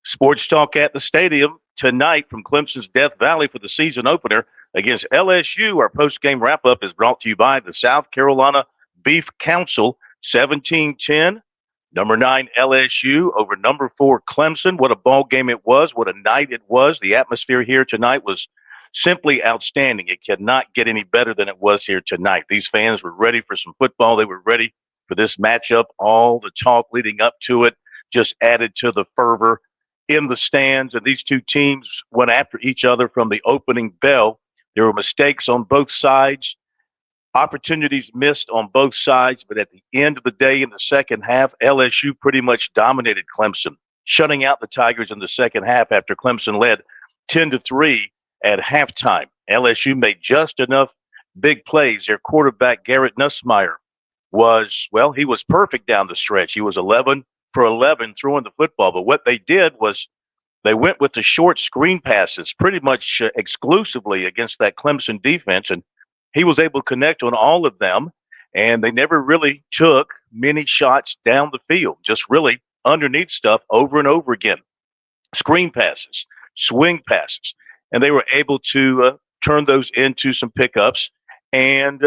Sports Talk at the Stadium tonight from Clemson's Death Valley for the season opener against LSU. Our post-game wrap-up is brought to you by the South Carolina Beef Council. 17-10, number 9 LSU over number 4 Clemson. What a ball game it was. What a night it was. The atmosphere here tonight was simply outstanding. It cannot get any better than it was here tonight. These fans were ready for some football. They were ready for this matchup. All the talk leading up to it just added to the fervor in the stands, and these two teams went after each other from the opening bell. There were mistakes on both sides, opportunities missed on both sides, but at the end of the day in the second half, LSU pretty much dominated Clemson, shutting out the Tigers in the second half after Clemson led 10-3 at halftime. LSU made just enough big plays. Their quarterback, Garrett Nussmeier, he was perfect down the stretch. He was 11 for 11 throwing the football. But what they did was they went with the short screen passes pretty much exclusively against that Clemson defense, and he was able to connect on all of them, and they never really took many shots down the field, just really underneath stuff over and over again. Screen passes, swing passes, and they were able to turn those into some pickups and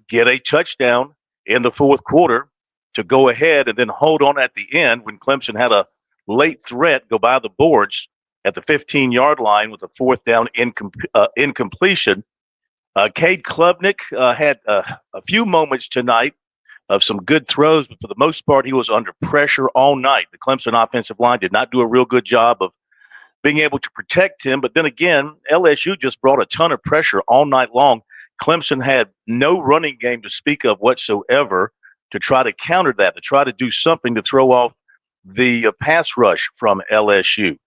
get a touchdown in the fourth quarter to go ahead and then hold on at the end when Clemson had a late threat go by the boards at the 15-yard line with a fourth down incompletion. Cade Klubnik had a few moments tonight of some good throws, but for the most part, he was under pressure all night. The Clemson offensive line did not do a real good job of being able to protect him. But then again, LSU just brought a ton of pressure all night long. Clemson had no running game to speak of whatsoever to try to counter that, to try to do something to throw off the pass rush from LSU.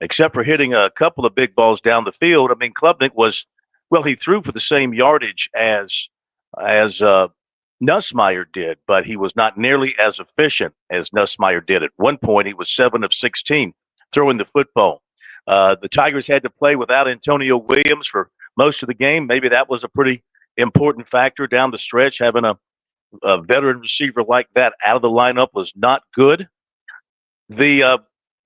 Except for hitting a couple of big balls down the field, I mean, Klubnik he threw for the same yardage as Nussmeier did, but he was not nearly as efficient as Nussmeier did. At one point, he was 7 of 16 throwing the football. The Tigers had to play without Antonio Williams for most of the game. Maybe that was a pretty important factor down the stretch. Having a veteran receiver like that out of the lineup was not good. The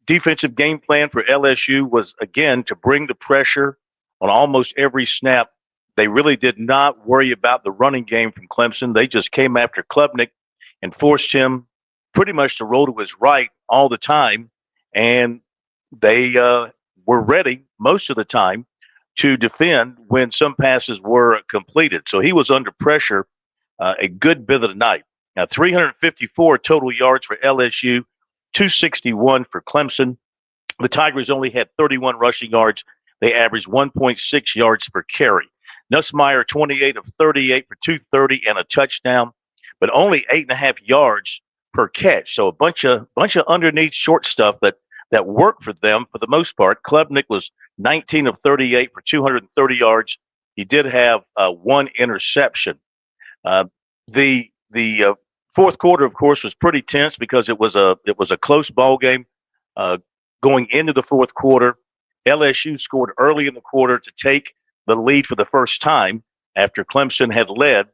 defensive game plan for LSU was, again, to bring the pressure on almost every snap. They really did not worry about the running game from Clemson. They just came after Klubnik and forced him pretty much to roll to his right all the time. And they were ready most of the time to defend when some passes were completed. So he was under pressure a good bit of the night. Now, 354 total yards for LSU, 261 for Clemson. The Tigers only had 31 rushing yards. They averaged 1.6 yards per carry. Nussmeier, 28 of 38 for 230 and a touchdown, but only 8.5 yards per catch. So a bunch of underneath short stuff that worked for them for the most part. Klubnik was 19 of 38 for 230 yards. He did have one interception. The fourth quarter, of course, was pretty tense because it was a close ball game going into the fourth quarter. LSU scored early in the quarter to take the lead for the first time after Clemson had led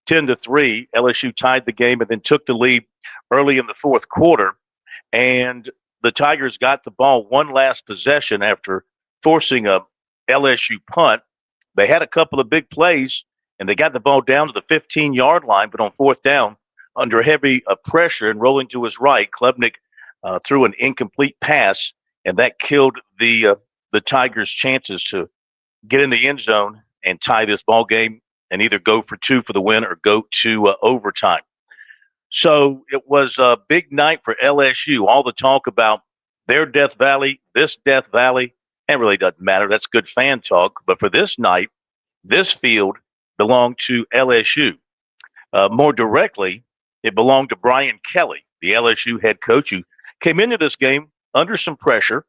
10-3. LSU tied the game and then took the lead early in the fourth quarter. And the Tigers got the ball one last possession after forcing a LSU punt. They had a couple of big plays, and they got the ball down to the 15-yard line, but on fourth down, under heavy pressure and rolling to his right, Klubnik threw an incomplete pass, and that killed the Tigers' chances to get in the end zone and tie this ball game and either go for 2 for the win or go to overtime. So it was a big night for LSU. All the talk about their Death Valley, this Death Valley, it really doesn't matter. That's good fan talk. But for this night, this field belonged to LSU. More directly, it belonged to Brian Kelly, the LSU head coach, who came into this game under some pressure.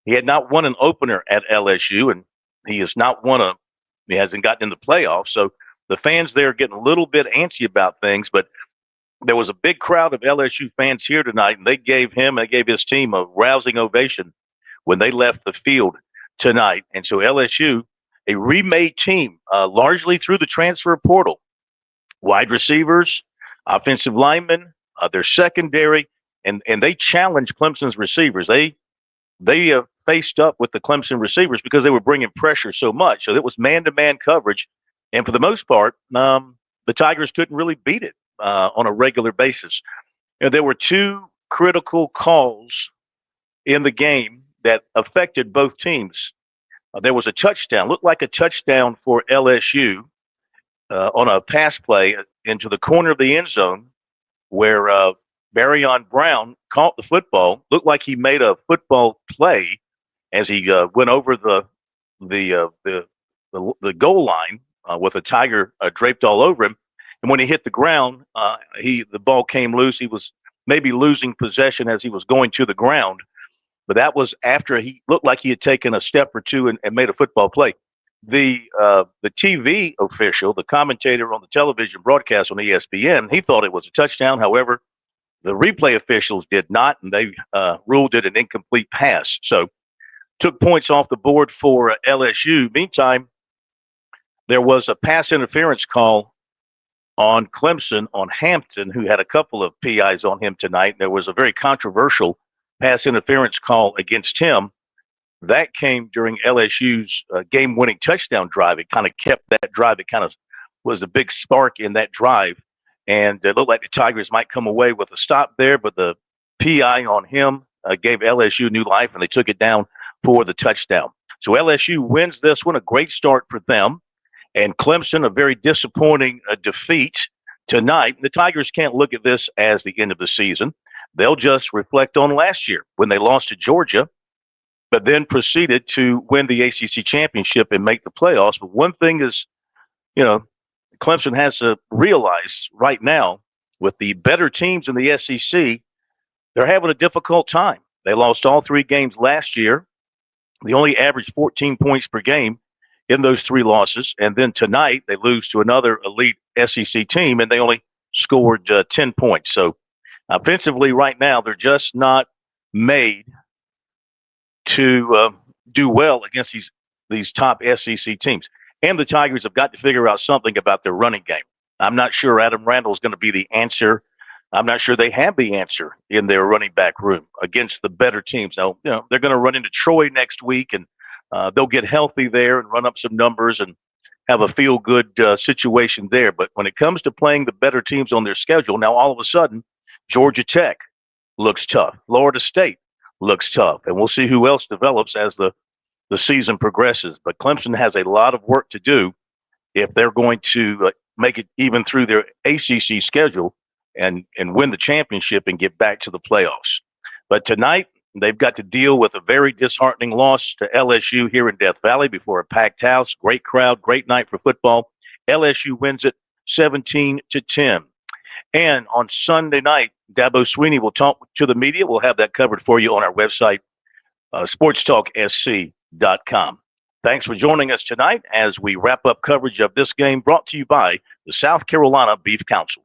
He had not won an opener at LSU, and he hasn't gotten in the playoffs. So the fans there are getting a little bit antsy about things, but there was a big crowd of LSU fans here tonight, and they gave his team a rousing ovation when they left the field tonight. And so LSU, a remade team, largely through the transfer portal, wide receivers, offensive linemen, their secondary, and they challenged Clemson's receivers. They they faced up with the Clemson receivers because they were bringing pressure so much. So it was man-to-man coverage, and for the most part, the Tigers couldn't really beat it on a regular basis. There were two critical calls in the game that affected both teams. There was a touchdown, looked like a touchdown for LSU on a pass play into the corner of the end zone where Barryon Brown caught the football. Looked like he made a football play as he went over the uh, the, the goal line with a tiger draped all over him. And when he hit the ground, the ball came loose. He was maybe losing possession as he was going to the ground, but that was after he looked like he had taken a step or two and made a football play. The TV official, the commentator on the television broadcast on ESPN, he thought it was a touchdown. However, the replay officials did not, and they ruled it an incomplete pass. So took points off the board for LSU. Meantime, there was a pass interference call on Clemson on Hampton, who had a couple of PIs on him tonight. There was a very controversial pass interference call against him. That came during LSU's game-winning touchdown drive. It kind of kept that drive. It kind of was a big spark in that drive. And it looked like the Tigers might come away with a stop there, but the PI on him gave LSU new life, and they took it down for the touchdown. So LSU wins this one, a great start for them. And Clemson, a very disappointing defeat tonight. The Tigers can't look at this as the end of the season. They'll just reflect on last year when they lost to Georgia, but then proceeded to win the ACC championship and make the playoffs. But one thing is, Clemson has to realize right now with the better teams in the SEC, they're having a difficult time. They lost all three games last year. They only averaged 14 points per game in those three losses. And then tonight they lose to another elite SEC team, and they only scored 10 points. So offensively right now, they're just not made to do well against these top SEC teams. And the Tigers have got to figure out something about their running game. I'm not sure Adam Randall is going to be the answer. I'm not sure they have the answer in their running back room against the better teams. Now, they're going to run into Troy next week, and they'll get healthy there and run up some numbers and have a feel-good situation there. But when it comes to playing the better teams on their schedule, now all of a sudden, Georgia Tech looks tough. Florida State looks tough. And we'll see who else develops as the season progresses. But Clemson has a lot of work to do if they're going to make it even through their ACC schedule and win the championship and get back to the playoffs. But tonight, they've got to deal with a very disheartening loss to LSU here in Death Valley before a packed house. Great crowd, great night for football. LSU wins it 17-10. And on Sunday night, Dabo Sweeney will talk to the media. We'll have that covered for you on our website, sportstalksc.com. Thanks for joining us tonight as we wrap up coverage of this game brought to you by the South Carolina Beef Council.